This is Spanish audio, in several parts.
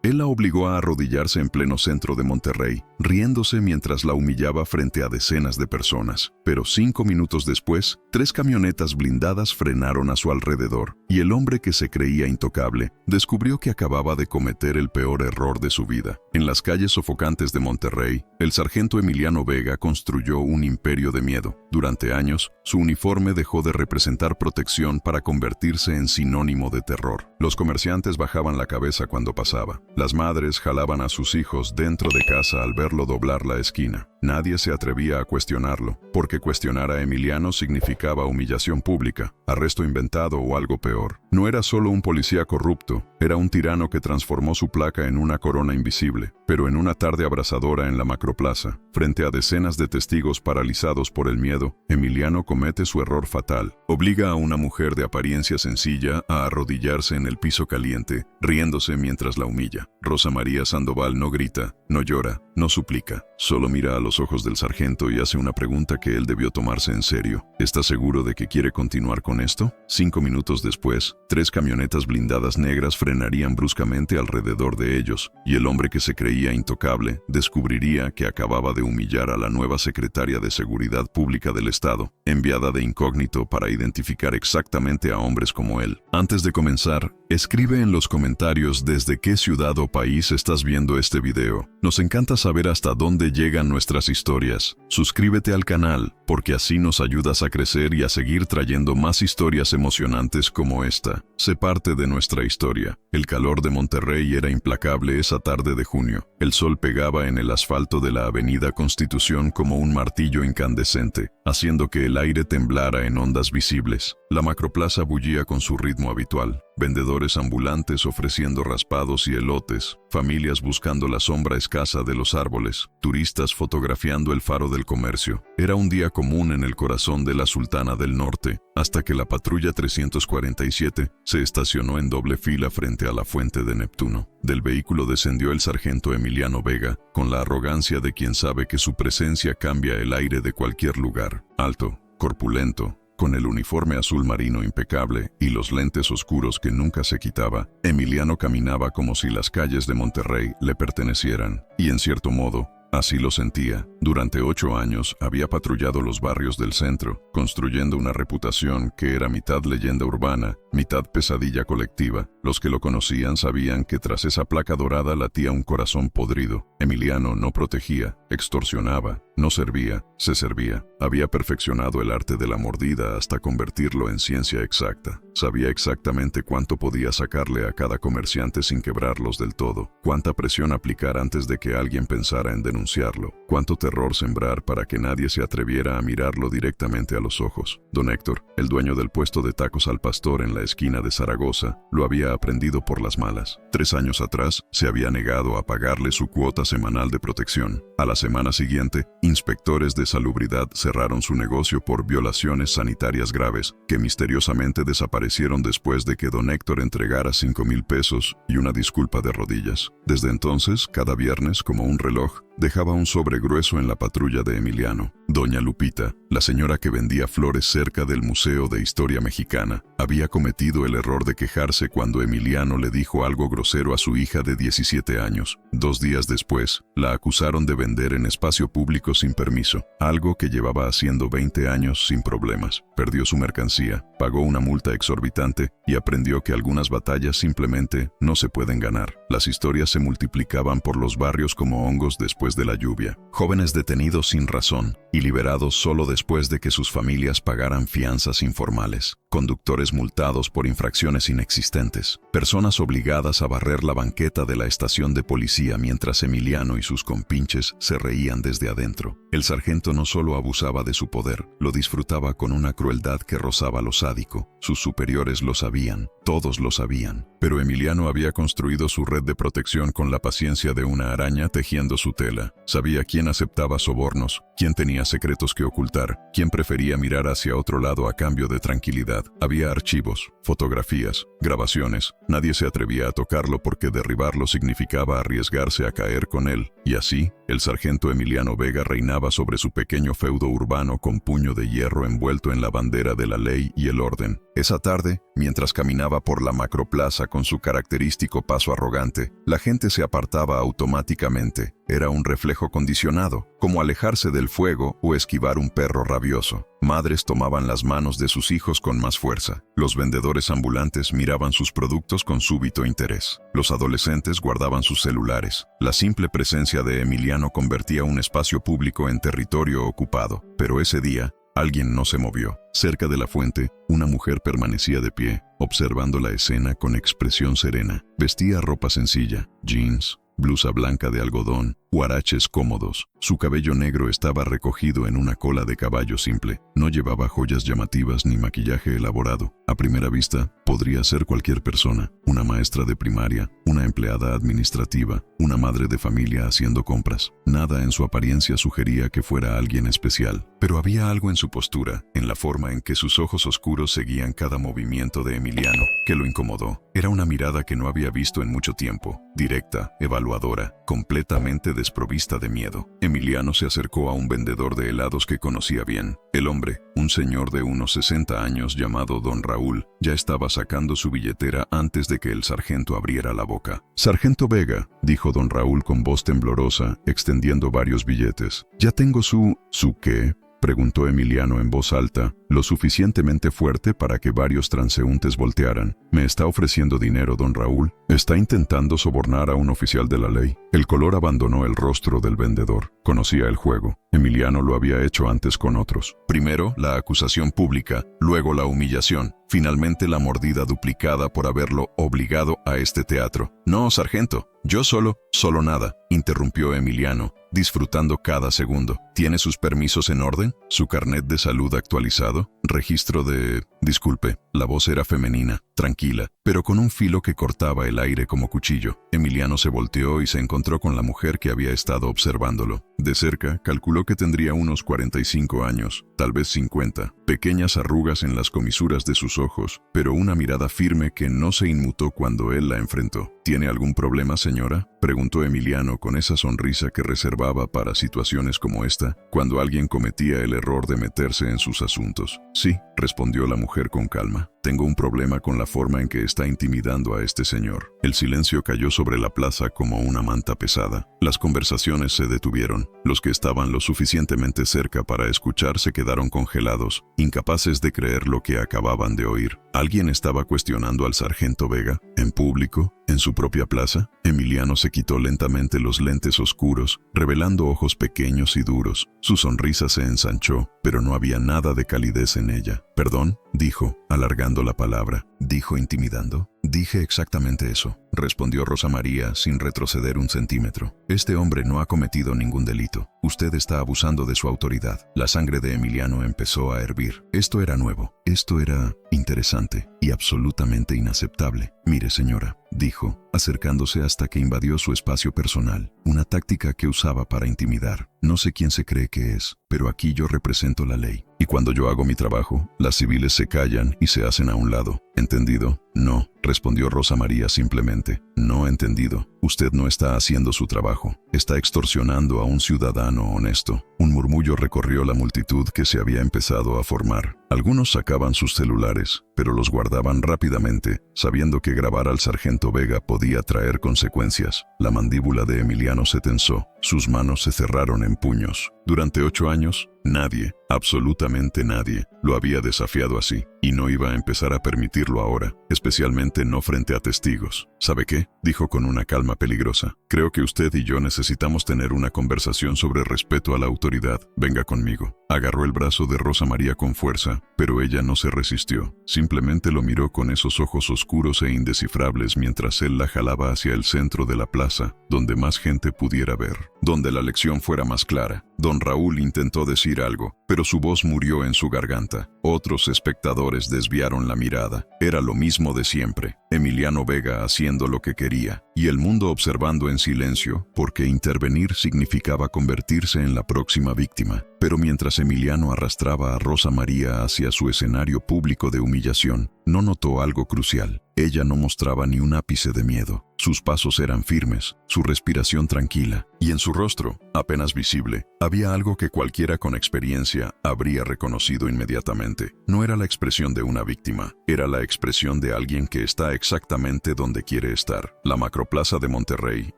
Él la obligó a arrodillarse en pleno centro de Monterrey, riéndose mientras la humillaba frente a decenas de personas. Pero 5 minutos después, 3 camionetas blindadas frenaron a su alrededor, y el hombre que se creía intocable descubrió que acababa de cometer el peor error de su vida. En las calles sofocantes de Monterrey, el sargento Emiliano Vega construyó un imperio de miedo. Durante años, su uniforme dejó de representar protección para convertirse en sinónimo de terror. Los comerciantes bajaban la cabeza cuando pasaba. Las madres jalaban a sus hijos dentro de casa al verlo doblar la esquina. Nadie se atrevía a cuestionarlo, porque cuestionar a Emiliano significaba humillación pública, arresto inventado o algo peor. No era solo un policía corrupto, era un tirano que transformó su placa en una corona invisible. Pero en una tarde abrasadora en la macroplaza, frente a decenas de testigos paralizados por el miedo, Emiliano comete su error fatal. Obliga a una mujer de apariencia sencilla a arrodillarse en el piso caliente, riéndose mientras la humilla. Rosa María Sandoval no grita, no llora, no suplica. Solo mira a los ojos del sargento y hace una pregunta que él debió tomarse en serio. ¿Está seguro de que quiere continuar con esto? 5 minutos después, 3 camionetas blindadas negras frenarían bruscamente alrededor de ellos, y el hombre que se creía intocable descubriría que acababa de humillar a la nueva secretaria de Seguridad Pública del Estado, enviada de incógnito para identificar exactamente a hombres como él. Antes de comenzar, escribe en los comentarios desde qué ciudad o país estás viendo este video. Nos encanta saber hasta dónde llegan nuestras historias. Suscríbete al canal, porque así nos ayudas a crecer y a seguir trayendo más historias emocionantes como esta. Sé parte de nuestra historia. El calor de Monterrey era implacable esa tarde de junio. El sol pegaba en el asfalto de la avenida Constitución como un martillo incandescente, haciendo que el aire temblara en ondas visibles. La macroplaza bullía con su ritmo habitual. Vendedores ambulantes ofreciendo raspados y elotes, familias buscando la sombra escasa de los árboles, turistas fotografiando el faro del comercio. Era un día común en el corazón de la Sultana del Norte, hasta que la patrulla 347 se estacionó en doble fila frente a la fuente de Neptuno. Del vehículo descendió el sargento Emiliano Vega, con la arrogancia de quien sabe que su presencia cambia el aire de cualquier lugar. Alto, corpulento, con el uniforme azul marino impecable y los lentes oscuros que nunca se quitaba, Emiliano caminaba como si las calles de Monterrey le pertenecieran, y en cierto modo, así lo sentía. Durante 8 años había patrullado los barrios del centro, construyendo una reputación que era mitad leyenda urbana, mitad pesadilla colectiva. Los que lo conocían sabían que tras esa placa dorada latía un corazón podrido. Emiliano no protegía, extorsionaba, no servía, se servía. Había perfeccionado el arte de la mordida hasta convertirlo en ciencia exacta. Sabía exactamente cuánto podía sacarle a cada comerciante sin quebrarlos del todo, cuánta presión aplicar antes de que alguien pensara en denunciarlo, cuánto terror sembrar para que nadie se atreviera a mirarlo directamente a los ojos. Don Héctor, el dueño del puesto de tacos al pastor en la esquina de Zaragoza, lo había aprendido por las malas. 3 años atrás, se había negado a pagarle su cuota semanal de protección. A la semana siguiente, inspectores de salubridad cerraron su negocio por violaciones sanitarias graves, que misteriosamente desaparecieron después de que don Héctor entregara 5,000 pesos y una disculpa de rodillas. Desde entonces, cada viernes, como un reloj, dejaba un sobre grueso en la patrulla de Emiliano. Doña Lupita, la señora que vendía flores cerca del Museo de Historia Mexicana, había cometido el error de quejarse cuando Emiliano le dijo algo grosero a su hija de 17 años. 2 días después, la acusaron de vender en espacio público sin permiso, algo que llevaba haciendo 20 años sin problemas. Perdió su mercancía, pagó una multa exorbitante y aprendió que algunas batallas simplemente no se pueden ganar. Las historias se multiplicaban por los barrios como hongos después de la lluvia. Jóvenes detenidos sin razón y liberados solo después de que sus familias pagaran fianzas informales. Conductores multados por infracciones inexistentes. Personas obligadas a barrer la banqueta de la estación de policía mientras Emiliano y sus compinches se reían desde adentro. El sargento no solo abusaba de su poder, lo disfrutaba con una crueldad que rozaba lo sádico. Sus superiores lo sabían, todos lo sabían. Pero Emiliano había construido su red de protección con la paciencia de una araña tejiendo su tela. clientela. Sabía quién aceptaba sobornos, quién tenía secretos que ocultar, quién prefería mirar hacia otro lado a cambio de tranquilidad. Había archivos, fotografías, grabaciones. Nadie se atrevía a tocarlo porque derribarlo significaba arriesgarse a caer con él. Y así, el sargento Emiliano Vega reinaba sobre su pequeño feudo urbano con puño de hierro envuelto en la bandera de la ley y el orden. Esa tarde, mientras caminaba por la macroplaza con su característico paso arrogante, la gente se apartaba automáticamente. Era un reflejo condicionado, como alejarse del fuego o esquivar un perro rabioso. Madres tomaban las manos de sus hijos con más fuerza. Los vendedores ambulantes miraban sus productos con súbito interés. Los adolescentes guardaban sus celulares. La simple presencia de Emiliano convertía un espacio público en territorio ocupado. Pero ese día, alguien no se movió. Cerca de la fuente, una mujer permanecía de pie, observando la escena con expresión serena. Vestía ropa sencilla, jeans, blusa blanca de algodón, huaraches cómodos. Su cabello negro estaba recogido en una cola de caballo simple. No llevaba joyas llamativas ni maquillaje elaborado. A primera vista, podría ser cualquier persona. Una maestra de primaria, una empleada administrativa, una madre de familia haciendo compras. Nada en su apariencia sugería que fuera alguien especial. Pero había algo en su postura, en la forma en que sus ojos oscuros seguían cada movimiento de Emiliano, que lo incomodó. Era una mirada que no había visto en mucho tiempo. Directa, evaluadora, completamente desprovista de miedo. Emiliano se acercó a un vendedor de helados que conocía bien. El hombre, un señor de unos 60 años llamado Don Raúl, ya estaba sacando su billetera antes de que el sargento abriera la boca. «Sargento Vega», dijo Don Raúl con voz temblorosa, extendiendo varios billetes. «Ya tengo ¿Su qué?», preguntó Emiliano en voz alta, lo suficientemente fuerte para que varios transeúntes voltearan. «¿Me está ofreciendo dinero, don Raúl? ¿Está intentando sobornar a un oficial de la ley?» El color abandonó el rostro del vendedor. Conocía el juego. Emiliano lo había hecho antes con otros. Primero la acusación pública, luego la humillación, finalmente la mordida duplicada por haberlo obligado a este teatro. «No, sargento, yo solo nada», interrumpió Emiliano, disfrutando cada segundo. «¿Tiene sus permisos en orden? ¿Su carnet de salud actualizado? Registro de...?» Disculpe, la voz era femenina, tranquila, pero con un filo que cortaba el aire como cuchillo. Emiliano se volteó y se encontró con la mujer que había estado observándolo. De cerca, calculó que tendría unos 45 años, tal vez 50. Pequeñas arrugas en las comisuras de sus ojos, pero una mirada firme que no se inmutó cuando él la enfrentó. «¿Tiene algún problema, señora?», preguntó Emiliano con esa sonrisa que reservaba para situaciones como esta, cuando alguien cometía el error de meterse en sus asuntos. «Sí», respondió la mujer con calma. «Tengo un problema con la forma en que está intimidando a este señor». El silencio cayó sobre la plaza como una manta pesada. Las conversaciones se detuvieron. Los que estaban lo suficientemente cerca para escuchar se quedaron congelados, incapaces de creer lo que acababan de oír. ¿Alguien estaba cuestionando al sargento Vega? ¿En público? ¿En su propia plaza? Emiliano se quitó lentamente los lentes oscuros, revelando ojos pequeños y duros. Su sonrisa se ensanchó, pero no había nada de calidez en ella. «Perdón», dijo, alargando la palabra. «¿Dijo intimidando?» «Dije exactamente eso», respondió Rosa María sin retroceder un centímetro. «Este hombre no ha cometido ningún delito. Usted está abusando de su autoridad». La sangre de Emiliano empezó a hervir. Esto era nuevo, esto era interesante y absolutamente inaceptable. «Mire, señora», dijo, acercándose hasta que invadió su espacio personal, una táctica que usaba para intimidar. «No sé quién se cree que es, pero aquí yo represento la ley. Y cuando yo hago mi trabajo, las civiles se callan y se hacen a un lado. ¿Entendido?» «No», respondió Rosa María simplemente. «No entendido. Usted no está haciendo su trabajo. Está extorsionando a un ciudadano honesto». Un murmullo recorrió la multitud que se había empezado a formar. Algunos sacaban sus celulares, pero los guardaban rápidamente, sabiendo que grabar al sargento Vega podía traer consecuencias. La mandíbula de Emiliano se tensó. Sus manos se cerraron en puños. Durante 8 años, nadie, absolutamente nadie, lo había desafiado así, y no iba a empezar a permitirlo ahora, especialmente no frente a testigos. «¿Sabe qué?», dijo con una calma peligrosa. «Creo que usted y yo necesitamos tener una conversación sobre respeto a la autoridad. Venga conmigo». Agarró el brazo de Rosa María con fuerza, pero ella no se resistió. Simplemente lo miró con esos ojos oscuros e indescifrables mientras él la jalaba hacia el centro de la plaza, donde más gente pudiera ver, donde la lección fuera más clara. Don Raúl intentó decir algo, pero su voz murió en su garganta. Otros espectadores desviaron la mirada. Era lo mismo de siempre. Emiliano Vega haciendo lo que quería, y el mundo observando en silencio, porque intervenir significaba convertirse en la próxima víctima. Pero mientras Emiliano arrastraba a Rosa María hacia su escenario público de humillación, no notó algo crucial. Ella no mostraba ni un ápice de miedo. Sus pasos eran firmes, su respiración tranquila, y en su rostro, apenas visible, había algo que cualquiera con experiencia habría reconocido inmediatamente. No era la expresión de una víctima, era la expresión de alguien que está exactamente donde quiere estar. La Macroplaza de Monterrey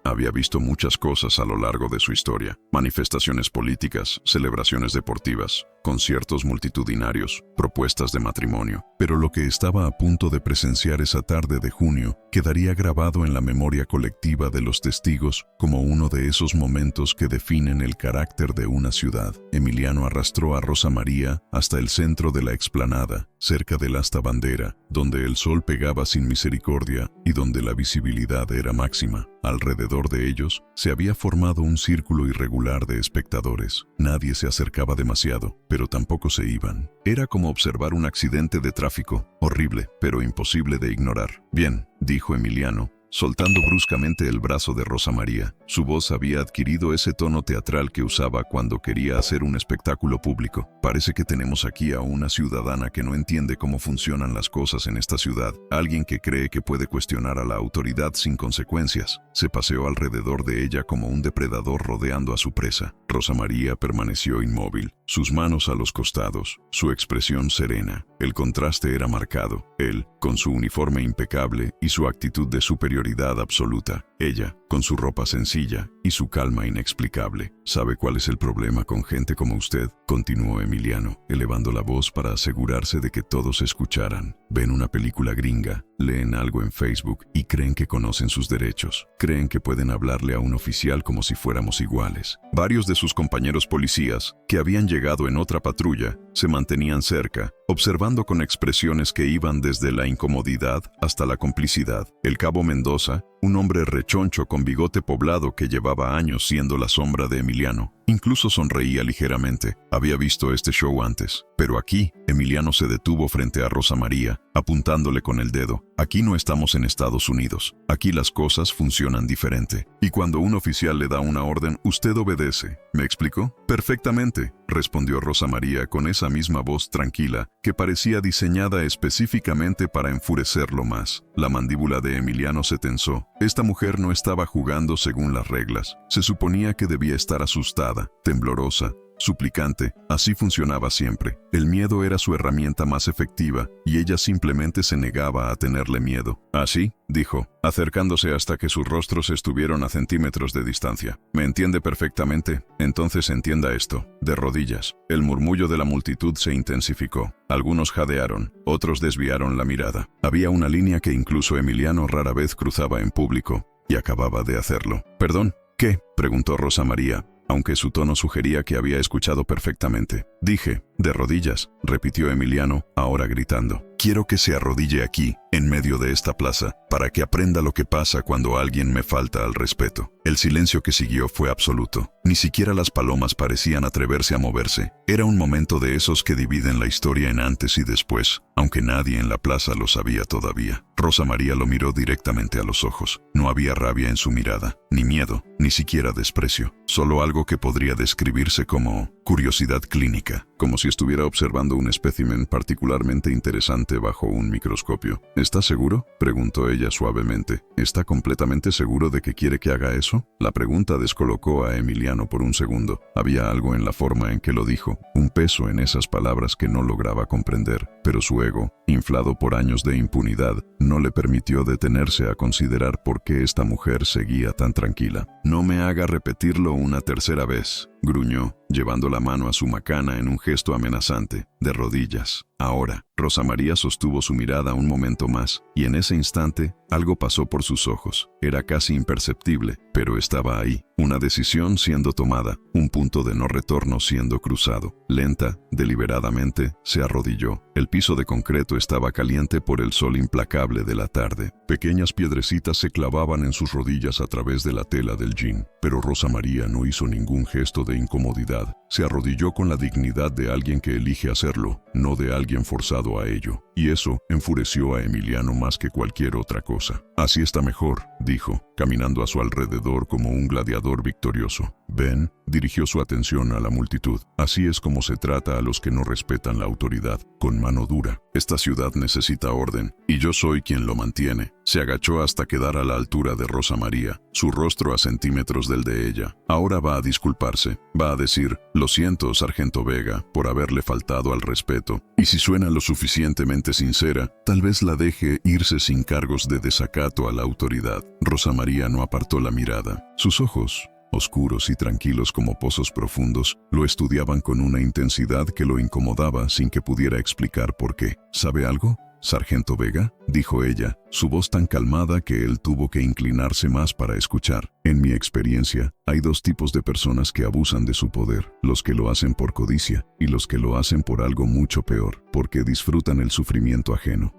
había visto muchas cosas a lo largo de su historia: manifestaciones políticas, celebraciones deportivas, conciertos multitudinarios, propuestas de matrimonio. Pero lo que estaba a punto de presenciar esa tarde de junio quedaría grabado en la memoria colectiva de los testigos como uno de esos momentos que definen el carácter de una ciudad. Emiliano arrastró a Rosa María hasta el centro de la explanada, cerca del asta bandera, donde el sol pegaba sin misericordia y donde la visibilidad era máxima. Alrededor de ellos se había formado un círculo irregular de espectadores. Nadie se acercaba demasiado, pero tampoco se iban. Era como observar un accidente de tráfico, horrible, pero imposible de ignorar. «Bien», dijo Emiliano, soltando bruscamente el brazo de Rosa María. Su voz había adquirido ese tono teatral que usaba cuando quería hacer un espectáculo público. «Parece que tenemos aquí a una ciudadana que no entiende cómo funcionan las cosas en esta ciudad. Alguien que cree que puede cuestionar a la autoridad sin consecuencias». Se paseó alrededor de ella como un depredador rodeando a su presa. Rosa María permaneció inmóvil, sus manos a los costados, su expresión serena. El contraste era marcado. Él, con su uniforme impecable y su actitud de superioridad absoluta. Ella, con su ropa sencilla y su calma inexplicable. «¿Sabe cuál es el problema con gente como usted?», continuó Emiliano, elevando la voz para asegurarse de que todos escucharan. «Ven una película gringa, leen algo en Facebook y creen que conocen sus derechos. Creen que pueden hablarle a un oficial como si fuéramos iguales». Varios de sus compañeros policías, que habían llegado en otra patrulla, se mantenían cerca, observando con expresiones que iban desde la incomodidad hasta la complicidad. El cabo Mendoza, un hombre rechoncho con bigote poblado que llevaba años siendo la sombra de Emiliano, incluso sonreía ligeramente. Había visto este show antes. Pero aquí, Emiliano se detuvo frente a Rosa María, apuntándole con el dedo. «Aquí no estamos en Estados Unidos. Aquí las cosas funcionan diferente. Y cuando un oficial le da una orden, usted obedece. ¿Me explicó?». «Perfectamente», respondió Rosa María con esa misma voz tranquila que parecía diseñada específicamente para enfurecerlo más. La mandíbula de Emiliano se tensó. Esta mujer no estaba jugando según las reglas. Se suponía que debía estar asustada, temblorosa, suplicante. Así funcionaba siempre. El miedo era su herramienta más efectiva y ella simplemente se negaba a tenerle miedo. «¿Así?», dijo, acercándose hasta que sus rostros estuvieron a centímetros de distancia. «¿Me entiende perfectamente? Entonces entienda esto. De rodillas». El murmullo de la multitud se intensificó. Algunos jadearon, otros desviaron la mirada. Había una línea que incluso Emiliano rara vez cruzaba en público, y acababa de hacerlo. «¿Perdón? ¿Qué?», preguntó Rosa María, aunque su tono sugería que había escuchado perfectamente. «Dije, de rodillas», repitió Emiliano, ahora gritando. «Quiero que se arrodille aquí, en medio de esta plaza, para que aprenda lo que pasa cuando alguien me falta al respeto». El silencio que siguió fue absoluto. Ni siquiera las palomas parecían atreverse a moverse. Era un momento de esos que dividen la historia en antes y después, aunque nadie en la plaza lo sabía todavía. Rosa María lo miró directamente a los ojos. No había rabia en su mirada, ni miedo, ni siquiera desprecio. Solo algo que podría describirse como curiosidad clínica, como si estuviera observando un espécimen particularmente interesante bajo un microscopio. «¿Está seguro?», preguntó ella suavemente. «¿Está completamente seguro de que quiere que haga eso?». La pregunta descolocó a Emiliano por un segundo. Había algo en la forma en que lo dijo, un peso en esas palabras que no lograba comprender, pero su ego, inflado por años de impunidad, no le permitió detenerse a considerar por qué esta mujer seguía tan tranquila. «No me haga repetirlo una tercera vez», gruñó, llevando la mano a su macana en un gesto amenazante. «De rodillas». Ahora, Rosa María sostuvo su mirada un momento más, y en ese instante, algo pasó por sus ojos. Era casi imperceptible, pero estaba ahí. Una decisión siendo tomada, un punto de no retorno siendo cruzado. Lenta, deliberadamente, se arrodilló. El piso de concreto estaba caliente por el sol implacable de la tarde. Pequeñas piedrecitas se clavaban en sus rodillas a través de la tela del jean, pero Rosa María no hizo ningún gesto de incomodidad. Se arrodilló con la dignidad de alguien que elige hacerlo, no de alguien forzado a ello. Y eso enfureció a Emiliano más que cualquier otra cosa. Así está mejor, dijo, caminando a su alrededor como un gladiador victorioso. Ben dirigió su atención a la multitud. Así es como se trata a los que no respetan la autoridad, con mano dura. Esta ciudad necesita orden, y yo soy quien lo mantiene. Se agachó hasta quedar a la altura de Rosa María, su rostro a centímetros del de ella. Ahora va a disculparse, va a decir, lo siento, sargento Vega, por haberle faltado al respeto. Y si suena lo suficientemente sincera, tal vez la deje irse sin cargos de desacato a la autoridad. Rosa María no apartó la mirada. Sus ojos, oscuros y tranquilos como pozos profundos, lo estudiaban con una intensidad que lo incomodaba sin que pudiera explicar por qué. ¿Sabe algo, sargento Vega?, dijo ella, su voz tan calmada que él tuvo que inclinarse más para escuchar. En mi experiencia, hay dos tipos de personas que abusan de su poder, los que lo hacen por codicia y los que lo hacen por algo mucho peor, porque disfrutan el sufrimiento ajeno.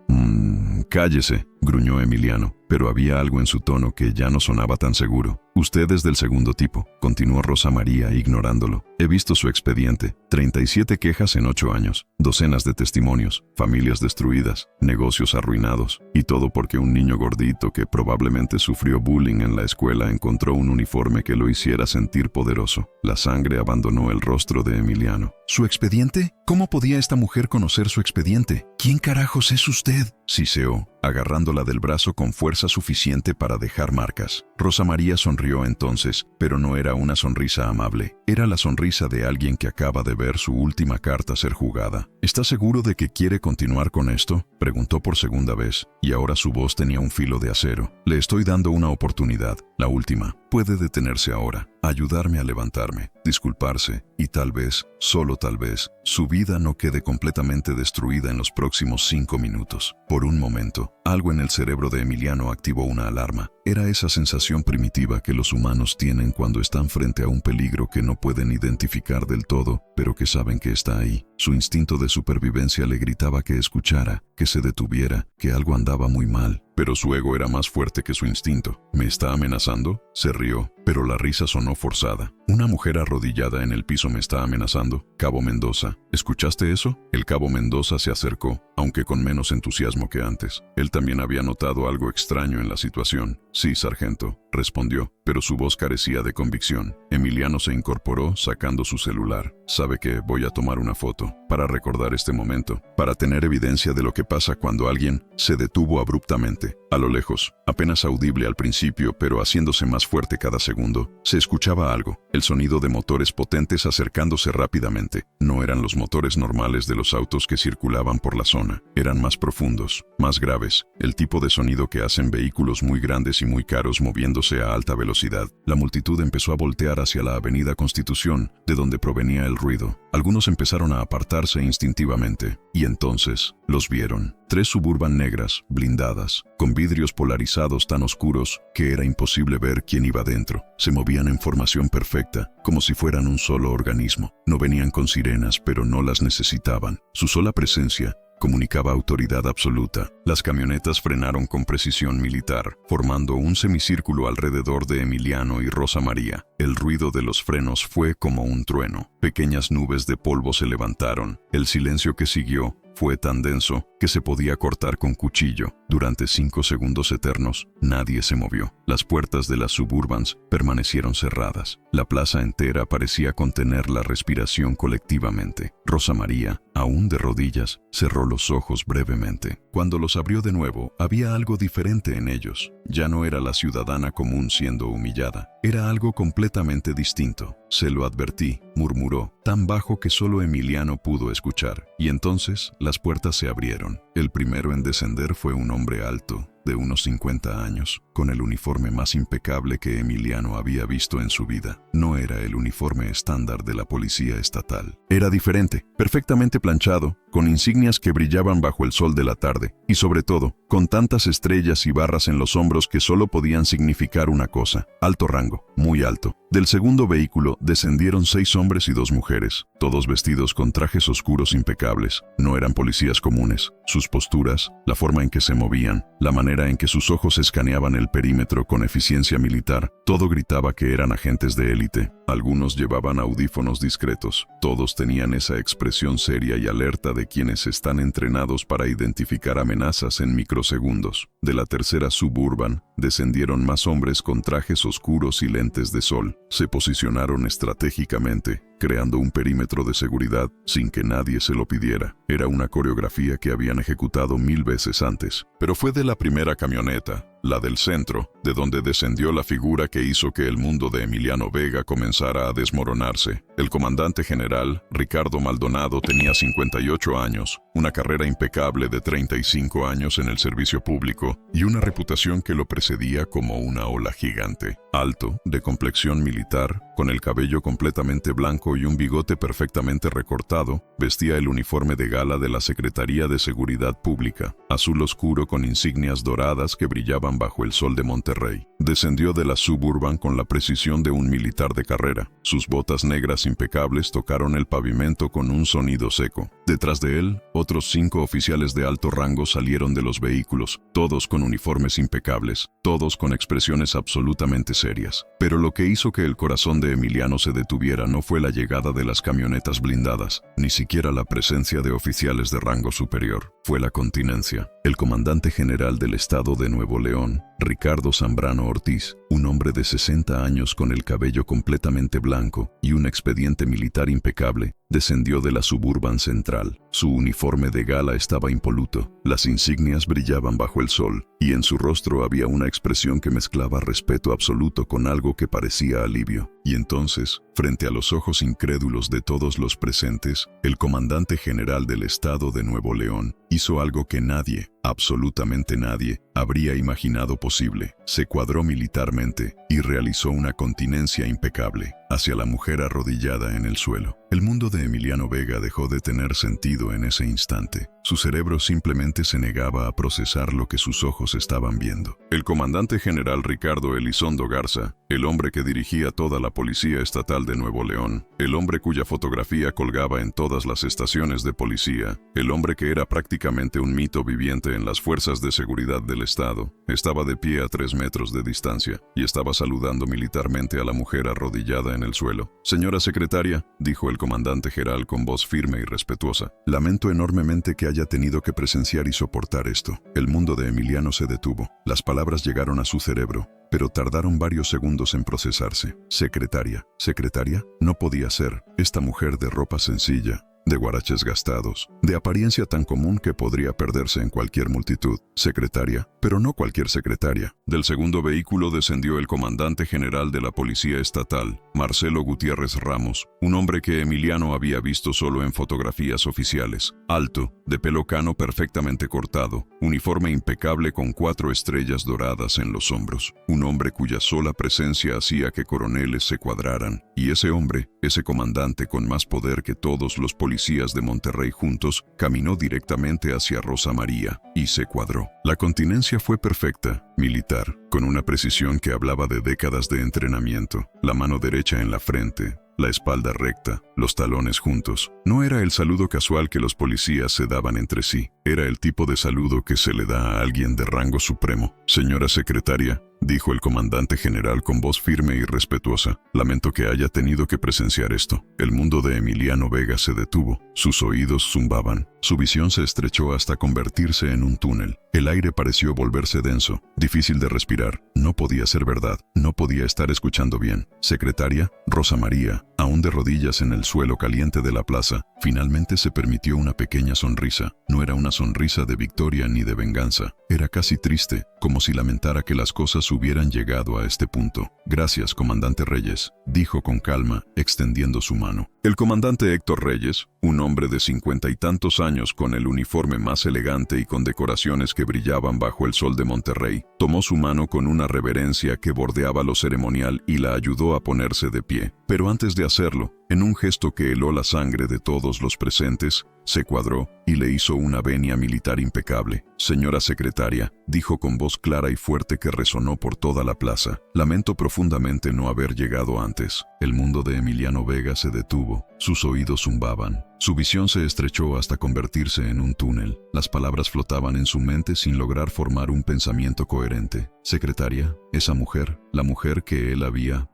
Cállese, gruñó Emiliano, pero había algo en su tono que ya no sonaba tan seguro. Usted es del segundo tipo, continuó Rosa María ignorándolo. He visto su expediente, 37 quejas en 8 años, docenas de testimonios, familias destruidas, negocios arruinados, y todo porque un niño gordito que probablemente sufrió bullying en la escuela encontró un uniforme que lo hiciera sentir poderoso. La sangre abandonó el rostro de Emiliano. ¿Su expediente? ¿Cómo podía esta mujer conocer su expediente? ¿Quién carajos es usted?, siseó, agarrándola del brazo con fuerza suficiente para dejar marcas. Rosa María sonrió entonces, pero no era una sonrisa amable. Era la sonrisa de alguien que acaba de ver su última carta ser jugada. ¿Está seguro de que quiere continuar con esto?, preguntó por segunda vez, y ahora su voz tenía un filo de acero. Le estoy dando una oportunidad, la última. Puede detenerse ahora, ayudarme a levantarme, disculparse, y tal vez, solo tal vez, su vida no quede completamente destruida en los próximos 5 minutos. Por un momento, algo en el cerebro de Emiliano activó una alarma. Era esa sensación primitiva que los humanos tienen cuando están frente a un peligro que no pueden identificar del todo, pero que saben que está ahí. Su instinto de supervivencia le gritaba que escuchara, que se detuviera, que algo andaba muy mal. Pero su ego era más fuerte que su instinto. ¿Me está amenazando?, se rió, pero la risa sonó forzada. Una mujer arrodillada en el piso me está amenazando. Cabo Mendoza. ¿Escuchaste eso? El cabo Mendoza se acercó, aunque con menos entusiasmo que antes. Él también había notado algo extraño en la situación. Sí, sargento, respondió, pero su voz carecía de convicción. Emiliano se incorporó, sacando su celular. Sabe que voy a tomar una foto, para recordar este momento, para tener evidencia de lo que pasa cuando alguien se detuvo abruptamente. A lo lejos, apenas audible al principio, pero haciéndose más fuerte cada segundo, se escuchaba algo, el sonido de motores potentes acercándose rápidamente. No eran los motores normales de los autos que circulaban por la zona, eran más profundos, más graves, el tipo de sonido que hacen vehículos muy grandes y muy caros moviéndose a alta velocidad. La multitud empezó a voltear hacia la avenida Constitución, de donde provenía el ruido. Algunos empezaron a apartarse instintivamente, y entonces los vieron. 3 Suburban negras, blindadas, con vidrios polarizados tan oscuros que era imposible ver quién iba dentro. Se movían en formación perfecta, como si fueran un solo organismo. No venían con sirenas, pero no las necesitaban. Su sola presencia comunicaba autoridad absoluta. Las camionetas frenaron con precisión militar, formando un semicírculo alrededor de Emiliano y Rosa María. El ruido de los frenos fue como un trueno. Pequeñas nubes de polvo se levantaron. El silencio que siguió fue tan denso que se podía cortar con cuchillo. Durante 5 segundos eternos, nadie se movió. Las puertas de las Suburbans permanecieron cerradas. La plaza entera parecía contener la respiración colectivamente. Rosa María, aún de rodillas, cerró los ojos brevemente. Cuando los abrió de nuevo, había algo diferente en ellos. Ya no era la ciudadana común siendo humillada. Era algo completamente distinto. Se lo advertí, murmuró, tan bajo que solo Emiliano pudo escuchar. Y entonces las puertas se abrieron. El primero en descender fue un hombre alto, de unos 50 años, con el uniforme más impecable que Emiliano había visto en su vida. No era el uniforme estándar de la policía estatal. Era diferente, perfectamente planchado, con insignias que brillaban bajo el sol de la tarde, y sobre todo, con tantas estrellas y barras en los hombros que solo podían significar una cosa: alto rango, muy alto. Del segundo vehículo descendieron 6 hombres y 2 mujeres, todos vestidos con trajes oscuros impecables. No eran policías comunes. Sus posturas, la forma en que se movían, la manera en que sus ojos escaneaban el perímetro con eficiencia militar, todo gritaba que eran agentes de élite. Algunos llevaban audífonos discretos. Todos tenían esa expresión seria y alerta de quienes están entrenados para identificar amenazas en microsegundos. De la tercera Suburban descendieron más hombres con trajes oscuros y lentes de sol. Se posicionaron estratégicamente, creando un perímetro de seguridad sin que nadie se lo pidiera. Era una coreografía que habían ejecutado 1000 veces antes. Pero fue de la primera camioneta, la del centro, de donde descendió la figura que hizo que el mundo de Emiliano Vega comenzara a desmoronarse. El comandante general, Ricardo Maldonado, tenía 58 años, una carrera impecable de 35 años en el servicio público y una reputación que lo precedía como una ola gigante. Alto, de complexión militar, con el cabello completamente blanco y un bigote perfectamente recortado, vestía el uniforme de gala de la Secretaría de Seguridad Pública, azul oscuro con insignias doradas que brillaban bajo el sol de Monterrey. Descendió de la Suburban con la precisión de un militar de carrera. Sus botas negras impecables tocaron el pavimento con un sonido seco. Detrás de él, otros 5 oficiales de alto rango salieron de los vehículos, todos con uniformes impecables, todos con expresiones absolutamente serias. Pero lo que hizo que el corazón de Emiliano se detuviera no fue la llegada de las camionetas blindadas, ni siquiera la presencia de oficiales de rango superior. Fue la continencia. El comandante general del estado de Nuevo León, Ricardo Zambrano Ortiz, un hombre de 60 años con el cabello completamente blanco y un expediente militar impecable, descendió de la Suburban Central. Su uniforme de gala estaba impoluto, las insignias brillaban bajo el sol, y en su rostro había una expresión que mezclaba respeto absoluto con algo que parecía alivio. Y entonces, frente a los ojos incrédulos de todos los presentes, el comandante general del estado de Nuevo León hizo algo que nadie, absolutamente nadie, habría imaginado posible. Se cuadró militarmente y realizó una continencia impecable hacia la mujer arrodillada en el suelo. El mundo de Emiliano Vega dejó de tener sentido en ese instante. Su cerebro simplemente se negaba a procesar lo que sus ojos estaban viendo. El comandante general Ricardo Elizondo Garza, el hombre que dirigía toda la policía estatal de Nuevo León, el hombre cuya fotografía colgaba en todas las estaciones de policía, el hombre que era prácticamente un mito viviente en las fuerzas de seguridad del estado, estaba de pie a 3 metros de distancia y estaba saludando militarmente a la mujer arrodillada en el suelo. «Señora secretaria», dijo el comandante general con voz firme y respetuosa, «lamento enormemente que haya tenido que presenciar y soportar esto». El mundo de Emiliano se detuvo. Las palabras llegaron a su cerebro, pero tardaron varios segundos en procesarse. «Secretaria, secretaria, no podía ser. Esta mujer de ropa sencilla, de guaraches gastados, de apariencia tan común que podría perderse en cualquier multitud. Secretaria, pero no cualquier secretaria». Del segundo vehículo descendió el comandante general de la Policía Estatal, Marcelo Gutiérrez Ramos, un hombre que Emiliano había visto solo en fotografías oficiales. Alto, de pelo cano perfectamente cortado, uniforme impecable con 4 estrellas doradas en los hombros. Un hombre cuya sola presencia hacía que coroneles se cuadraran. Y ese hombre, ese comandante con más poder que todos los policías de Monterrey juntos, caminó directamente hacia Rosa María y se cuadró. La continencia fue perfecta, militar, con una precisión que hablaba de décadas de entrenamiento. La mano derecha en la frente, la espalda recta, los talones juntos. No era el saludo casual que los policías se daban entre sí. Era el tipo de saludo que se le da a alguien de rango supremo. «Señora secretaria», dijo el comandante general con voz firme y respetuosa, «lamento que haya tenido que presenciar esto». El mundo de Emiliano Vega se detuvo. Sus oídos zumbaban. Su visión se estrechó hasta convertirse en un túnel. El aire pareció volverse denso, difícil de respirar. No podía ser verdad. No podía estar escuchando bien. «Secretaria, Rosa María», Aún de rodillas en el suelo caliente de la plaza, finalmente se permitió una pequeña sonrisa. No era una sonrisa de victoria ni de venganza. Era casi triste, como si lamentara que las cosas hubieran llegado a este punto. «Gracias, comandante Reyes», dijo con calma, extendiendo su mano. El comandante Héctor Reyes, un hombre de 50 y tantos años con el uniforme más elegante y con decoraciones que brillaban bajo el sol de Monterrey, tomó su mano con una reverencia que bordeaba lo ceremonial y la ayudó a ponerse de pie. Pero antes de hacerlo, en un gesto que heló la sangre de todos los presentes, se cuadró y le hizo una venia militar impecable. «Señora secretaria», dijo con voz clara y fuerte que resonó por toda la plaza, «lamento profundamente no haber llegado antes». El mundo de Emiliano Vega se detuvo, sus oídos zumbaban. Su visión se estrechó hasta convertirse en un túnel. Las palabras flotaban en su mente sin lograr formar un pensamiento coherente. «Secretaria, esa mujer, la mujer que él había...».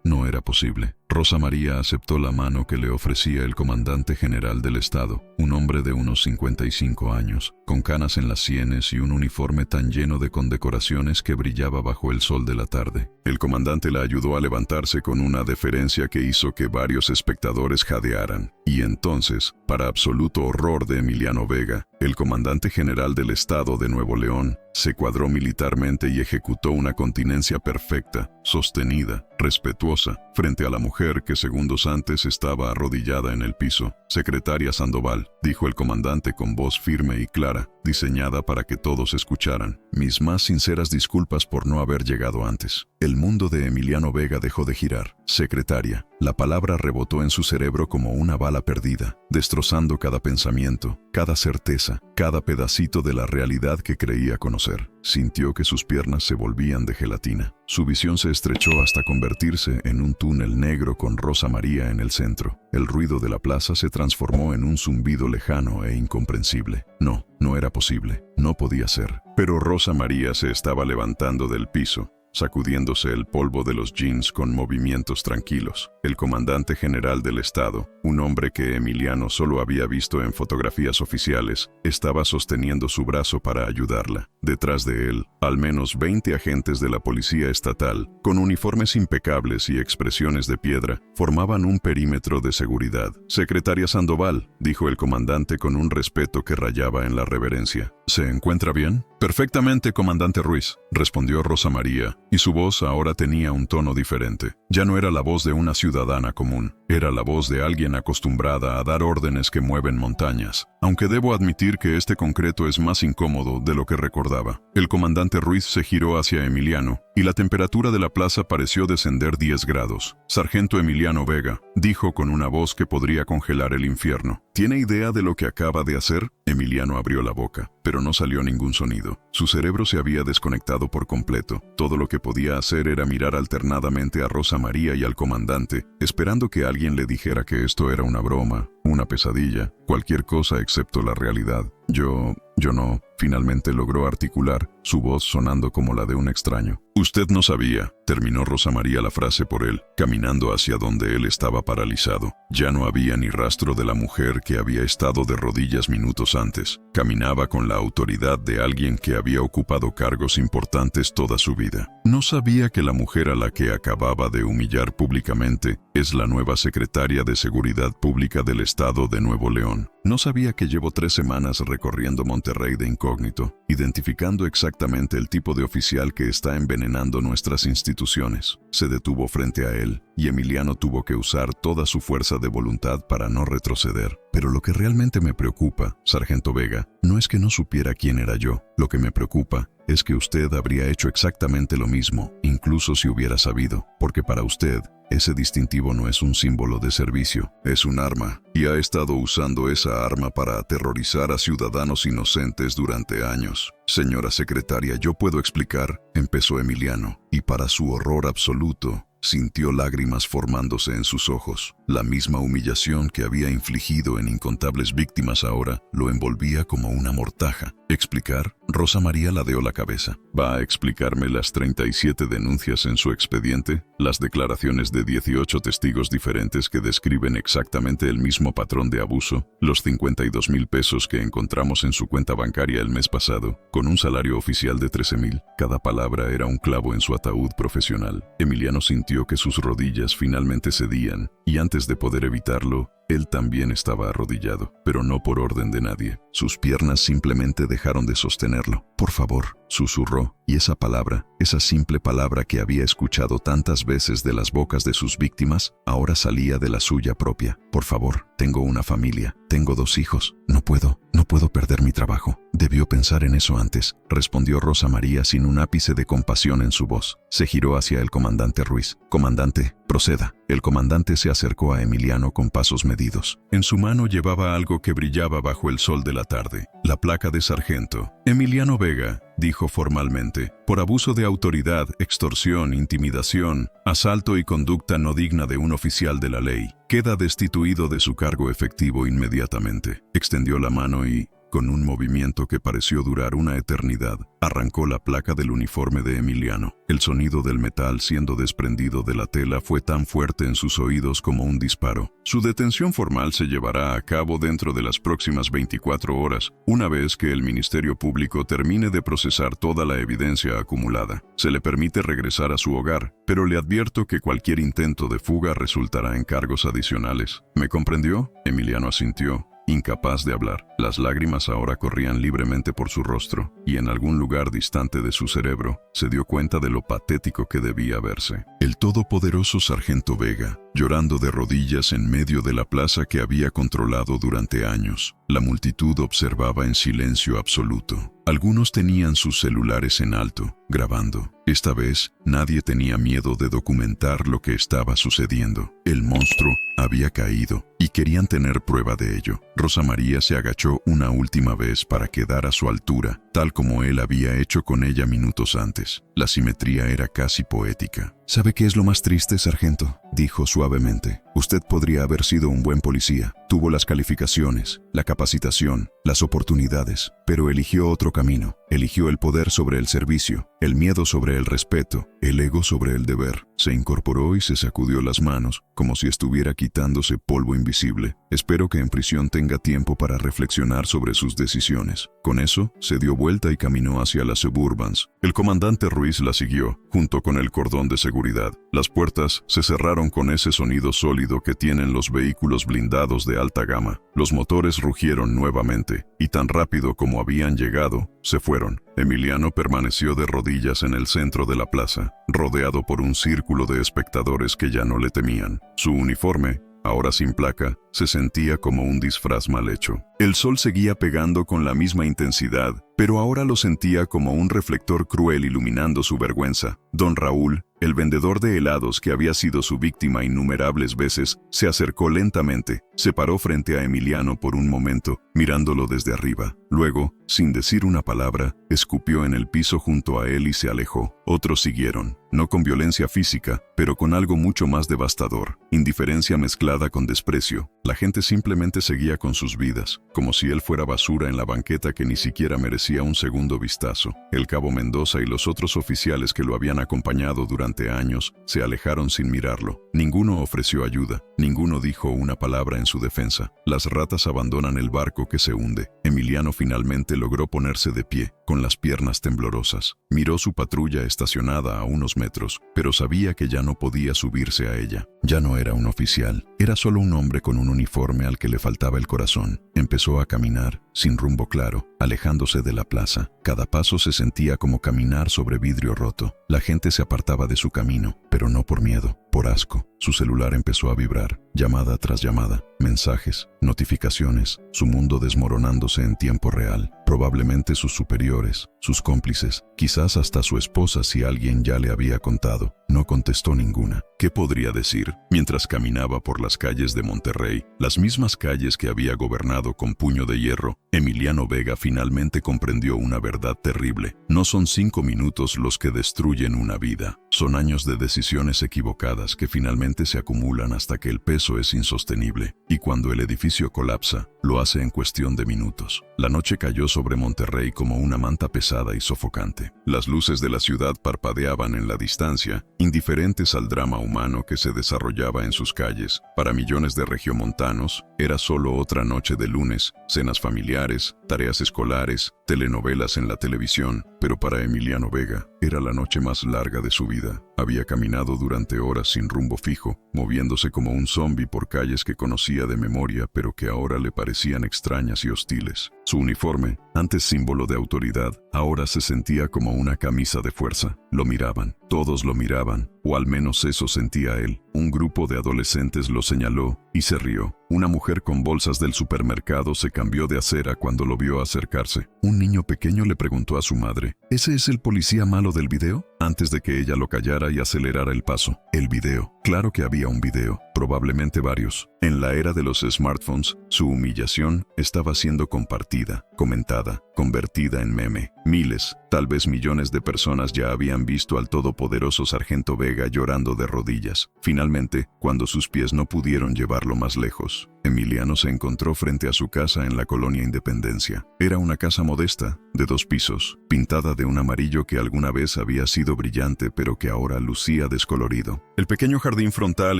No era posible. Rosa María aceptó la mano que le ofrecía el comandante general del Estado, un hombre de unos 55 años, con canas en las sienes y un uniforme tan lleno de condecoraciones que brillaba bajo el sol de la tarde. El comandante la ayudó a levantarse con una deferencia que hizo que varios espectadores jadearan. Y entonces, para absoluto horror de Emiliano Vega, el comandante general del Estado de Nuevo León se cuadró militarmente y ejecutó una continencia perfecta, sostenida, respetuosa, frente a la mujer que segundos antes estaba arrodillada en el piso. «Secretaria Sandoval», dijo el comandante con voz firme y clara, diseñada para que todos escucharan, «mis más sinceras disculpas por no haber llegado antes». El mundo de Emiliano Vega dejó de girar. «Secretaria». La palabra rebotó en su cerebro como una bala perdida, destrozando cada pensamiento, cada certeza, cada pedacito de la realidad que creía conocer. Sintió que sus piernas se volvían de gelatina. Su visión se estrechó hasta convertirse en un túnel negro con Rosa María en el centro. El ruido de la plaza se transformó en un zumbido lejano e incomprensible. No era posible. No podía ser. Pero Rosa María se estaba levantando del piso, sacudiéndose el polvo de los jeans con movimientos tranquilos. El comandante general del Estado, un hombre que Emiliano solo había visto en fotografías oficiales, estaba sosteniendo su brazo para ayudarla. Detrás de él, al menos 20 agentes de la policía estatal, con uniformes impecables y expresiones de piedra, formaban un perímetro de seguridad. «Secretaria Sandoval», dijo el comandante con un respeto que rayaba en la reverencia. «¿Se encuentra bien?» «Perfectamente, comandante Ruiz», respondió Rosa María, y su voz ahora tenía un tono diferente. Ya no era la voz de una ciudadana común, era la voz de alguien acostumbrada a dar órdenes que mueven montañas. Aunque debo admitir que este concreto es más incómodo de lo que recordaba. El comandante Ruiz se giró hacia Emiliano, y la temperatura de la plaza pareció descender 10 grados. «Sargento Emiliano Vega», dijo con una voz que podría congelar el infierno. «¿Tiene idea de lo que acaba de hacer?» Emiliano abrió la boca, pero no salió ningún sonido. Su cerebro se había desconectado por completo. Todo lo que podía hacer era mirar alternadamente a Rosa María y al comandante, esperando que alguien le dijera que esto era una broma, una pesadilla, cualquier cosa excepto la realidad. Yo no», finalmente logró articular, su voz sonando como la de un extraño. «Usted no sabía», terminó Rosa María la frase por él, caminando hacia donde él estaba paralizado. Ya no había ni rastro de la mujer que había estado de rodillas minutos antes. Caminaba con la autoridad de alguien que había ocupado cargos importantes toda su vida. No sabía que la mujer a la que acababa de humillar públicamente es la nueva secretaria de Seguridad Pública del Estado de Nuevo León. No sabía que llevo 3 semanas recorriendo Monterrey de incógnito, identificando exactamente el tipo de oficial que está envenenando nuestras instituciones. Se detuvo frente a él, y Emiliano tuvo que usar toda su fuerza de voluntad para no retroceder. Pero lo que realmente me preocupa, sargento Vega, no es que no supiera quién era yo. Lo que me preocupa es que usted habría hecho exactamente lo mismo, incluso si hubiera sabido, porque para usted, ese distintivo no es un símbolo de servicio, es un arma, y ha estado usando esa arma para aterrorizar a ciudadanos inocentes durante años. «Señora secretaria, yo puedo explicar», empezó Emiliano, y para su horror absoluto, sintió lágrimas formándose en sus ojos. La misma humillación que había infligido en incontables víctimas ahora lo envolvía como una mortaja. ¿Explicar? Rosa María ladeó la cabeza. ¿Va a explicarme las 37 denuncias en su expediente? Las declaraciones de 18 testigos diferentes que describen exactamente el mismo patrón de abuso, los 52,000 pesos que encontramos en su cuenta bancaria el mes pasado, con un salario oficial de 13,000. Cada palabra era un clavo en su ataúd profesional. Emiliano sintió que sus rodillas finalmente cedían, y antes de poder evitarlo, él también estaba arrodillado, pero no por orden de nadie. Sus piernas simplemente dejaron de sostenerlo. «Por favor», susurró, y esa palabra, esa simple palabra que había escuchado tantas veces de las bocas de sus víctimas, ahora salía de la suya propia. «Por favor, tengo una familia, tengo 2 hijos, no puedo perder mi trabajo». «Debió pensar en eso antes», respondió Rosa María sin un ápice de compasión en su voz. Se giró hacia el comandante Ruiz. «Comandante, proceda». El comandante se acercó a Emiliano con pasos medidos. En su mano llevaba algo que brillaba bajo el sol de la tarde, la placa de sargento. «Emiliano Vega», dijo formalmente, «por abuso de autoridad, extorsión, intimidación, asalto y conducta no digna de un oficial de la ley, queda destituido de su cargo efectivo inmediatamente». Extendió la mano y, con un movimiento que pareció durar una eternidad, arrancó la placa del uniforme de Emiliano. El sonido del metal siendo desprendido de la tela fue tan fuerte en sus oídos como un disparo. Su detención formal se llevará a cabo dentro de las próximas 24 horas, una vez que el Ministerio Público termine de procesar toda la evidencia acumulada. Se le permite regresar a su hogar, pero le advierto que cualquier intento de fuga resultará en cargos adicionales. ¿Me comprendió? Emiliano asintió, incapaz de hablar. Las lágrimas ahora corrían libremente por su rostro, y en algún lugar distante de su cerebro se dio cuenta de lo patético que debía verse. El todopoderoso sargento Vega, llorando de rodillas en medio de la plaza que había controlado durante años. La multitud observaba en silencio absoluto. Algunos tenían sus celulares en alto, grabando. Esta vez, nadie tenía miedo de documentar lo que estaba sucediendo. El monstruo había caído, y querían tener prueba de ello. Rosa María se agachó una última vez para quedar a su altura, tal como él había hecho con ella minutos antes. La simetría era casi poética. «¿Sabe qué es lo más triste, sargento?», dijo suavemente. «Usted podría haber sido un buen policía. Tuvo las calificaciones, la capacitación, las oportunidades, pero eligió otro camino. Eligió el poder sobre el servicio, el miedo sobre el respeto, el ego sobre el deber». Se incorporó y se sacudió las manos, como si estuviera quitándose polvo invisible. «Espero que en prisión tenga tiempo para reflexionar sobre sus decisiones». Con eso, se dio vuelta y caminó hacia las Suburbans. El comandante Ruiz la siguió, junto con el cordón de seguridad. Las puertas se cerraron con ese sonido sólido que tienen los vehículos blindados de alta gama. Los motores rugieron nuevamente, y tan rápido como habían llegado, se fueron. Emiliano permaneció de rodillas en el centro de la plaza, rodeado por un círculo de espectadores que ya no le temían. Su uniforme, ahora sin placa, se sentía como un disfraz mal hecho. El sol seguía pegando con la misma intensidad, pero ahora lo sentía como un reflector cruel iluminando su vergüenza. Don Raúl, el vendedor de helados que había sido su víctima innumerables veces, se acercó lentamente, se paró frente a Emiliano por un momento, mirándolo desde arriba. Luego, sin decir una palabra, escupió en el piso junto a él y se alejó. Otros siguieron, no con violencia física, pero con algo mucho más devastador, indiferencia mezclada con desprecio. La gente simplemente seguía con sus vidas, como si él fuera basura en la banqueta que ni siquiera merecía un segundo vistazo. El cabo Mendoza y los otros oficiales que lo habían acompañado durante años se alejaron sin mirarlo. Ninguno ofreció ayuda, ninguno dijo una palabra en su defensa. Las ratas abandonan el barco que se hunde. Emiliano finalmente logró ponerse de pie, con las piernas temblorosas. Miró su patrulla estacionada a unos metros, pero sabía que ya no podía subirse a ella. Ya no era un oficial, era solo un hombre con un uniforme al que le faltaba el corazón. Empezó a caminar, sin rumbo claro, alejándose de la plaza. Cada paso se sentía como caminar sobre vidrio roto. La gente se apartaba de su camino, pero no por miedo, por asco. Su celular empezó a vibrar, llamada tras llamada, mensajes, notificaciones, su mundo desmoronándose en tiempo real. Probablemente sus superiores, sus cómplices, quizás hasta su esposa si alguien ya le había contado. No contestó ninguna. ¿Qué podría decir? Mientras caminaba por las calles de Monterrey, las mismas calles que había gobernado con puño de hierro, Emiliano Vega finalmente comprendió una verdad terrible. No son 5 minutos los que destruyen una vida, Son años de decisiones equivocadas que finalmente se acumulan hasta que el peso es insostenible, y cuando el edificio colapsa, lo hace en cuestión de minutos. La noche cayó sobre Monterrey como una manta pesada y sofocante. Las luces de la ciudad parpadeaban en la distancia, indiferentes al drama humano que se desarrollaba en sus calles. Para millones de regiomontanos, era solo otra noche de lunes, cenas familiares, tareas escolares, telenovelas en la televisión, pero para Emiliano Vega, era la noche más larga de su vida. Había caminado durante horas sin rumbo fijo, moviéndose como un zombi por calles que conocía de memoria, pero que ahora le parecían extrañas y hostiles. Su uniforme, antes símbolo de autoridad, ahora se sentía como una camisa de fuerza. Lo miraban, todos lo miraban, o al menos eso sentía él. Un grupo de adolescentes lo señaló y se rió. Una mujer con bolsas del supermercado se cambió de acera cuando lo vio acercarse. Un niño pequeño le preguntó a su madre, ¿ese es el policía malo del video? Antes de que ella lo callara y acelerara el paso. El video. Claro que había un video, probablemente varios. En la era de los smartphones, su humillación estaba siendo compartida, comentada, convertida en meme. Miles, tal vez millones de personas ya habían visto al todopoderoso Sargento Vega llorando de rodillas. Finalmente, cuando sus pies no pudieron llevarlo más lejos, Emiliano se encontró frente a su casa en la colonia Independencia. Era una casa modesta, de 2 pisos, pintada de un amarillo que alguna vez había sido brillante pero que ahora lucía descolorido. El pequeño jardín frontal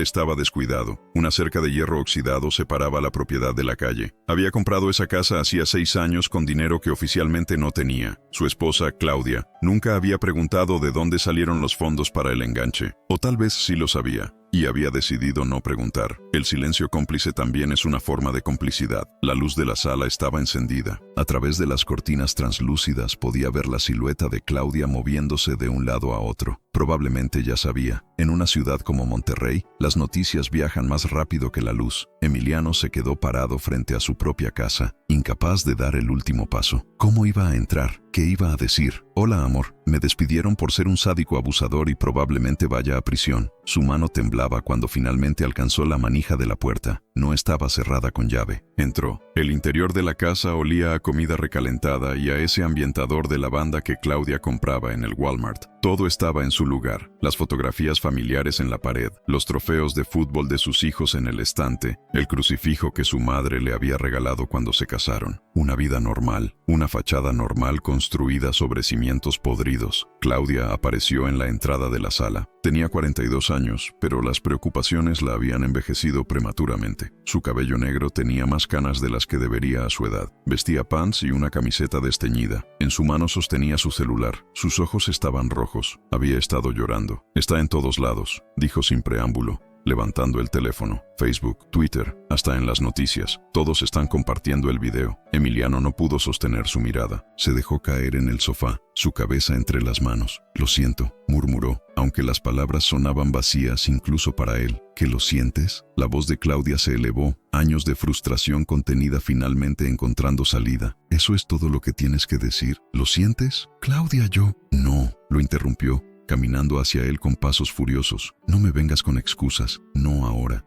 estaba descuidado. Una cerca de hierro oxidado separaba la propiedad de la calle. Había comprado esa casa hacía 6 años con dinero que oficialmente no tenía. Su esposa, Claudia, nunca había preguntado de dónde salieron los fondos para el enganche. O tal vez sí lo sabía, y había decidido no preguntar. El silencio cómplice también es una forma de complicidad. La luz de la sala estaba encendida. A través de las cortinas translúcidas podía ver la silueta de Claudia moviéndose de un lado a otro. Probablemente ya sabía. En una ciudad como Monterrey, las noticias viajan más rápido que la luz. Emiliano se quedó parado frente a su propia casa, incapaz de dar el último paso. ¿Cómo iba a entrar? ¿Qué iba a decir? Hola, amor. Me despidieron por ser un sádico abusador y probablemente vaya a prisión. Su mano temblaba cuando finalmente alcanzó la manija de la puerta. No estaba cerrada con llave. Entró. El interior de la casa olía a comida recalentada y a ese ambientador de lavanda que Claudia compraba en el Walmart. Todo estaba en su lugar. Las fotografías familiares en la pared, los trofeos de fútbol de sus hijos en el estante, el crucifijo que su madre le había regalado cuando se casaron. Una vida normal, una fachada normal construida sobre cimientos podridos. Claudia apareció en la entrada de la sala. Tenía 42 años, pero las preocupaciones la habían envejecido prematuramente. Su cabello negro tenía más canas de las que debería a su edad. Vestía pants y una camiseta desteñida. En su mano sostenía su celular. Sus ojos estaban rojos. Había estado llorando. Está en todos lados, dijo sin preámbulo, levantando el teléfono. Facebook, Twitter, hasta en las noticias. Todos están compartiendo el video. Emiliano no pudo sostener su mirada. Se dejó caer en el sofá, su cabeza entre las manos. Lo siento, murmuró, aunque las palabras sonaban vacías incluso para él. ¿Qué lo sientes? La voz de Claudia se elevó, años de frustración contenida finalmente encontrando salida. ¿Eso es todo lo que tienes que decir? ¿Lo sientes? Claudia, yo... No, lo interrumpió, caminando hacia él con pasos furiosos. No me vengas con excusas, no ahora.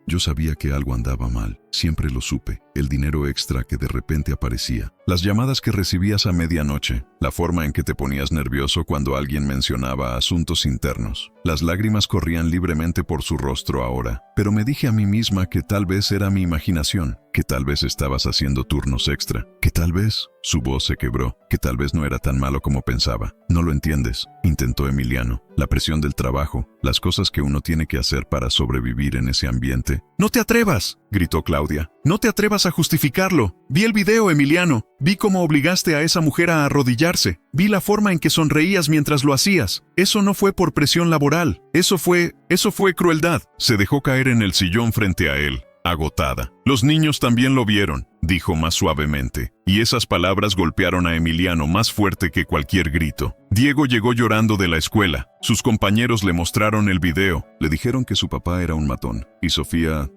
Yo sabía que algo andaba mal, siempre lo supe. El dinero extra que de repente aparecía, las llamadas que recibías a medianoche, la forma en que te ponías nervioso cuando alguien mencionaba asuntos internos. Las lágrimas corrían libremente por su rostro ahora, pero me dije a mí misma que tal vez era mi imaginación, que tal vez estabas haciendo turnos extra, que tal vez... Su voz se quebró, que tal vez no era tan malo como pensaba. No lo entiendes, intentó Emiliano. La presión del trabajo, las cosas que uno tiene que hacer para sobrevivir en ese ambiente. ¡No te atrevas!, gritó Claudia. ¡No te atrevas a justificarlo! Vi el video, Emiliano. Vi cómo obligaste a esa mujer a arrodillarse. Vi la forma en que sonreías mientras lo hacías. Eso no fue por presión laboral. Eso fue crueldad. Se dejó caer en el sillón frente a él, agotada. Los niños también lo vieron, dijo más suavemente, y esas palabras golpearon a Emiliano más fuerte que cualquier grito. Diego llegó llorando de la escuela. Sus compañeros le mostraron el video. Le dijeron que su papá era un matón. Y Sofía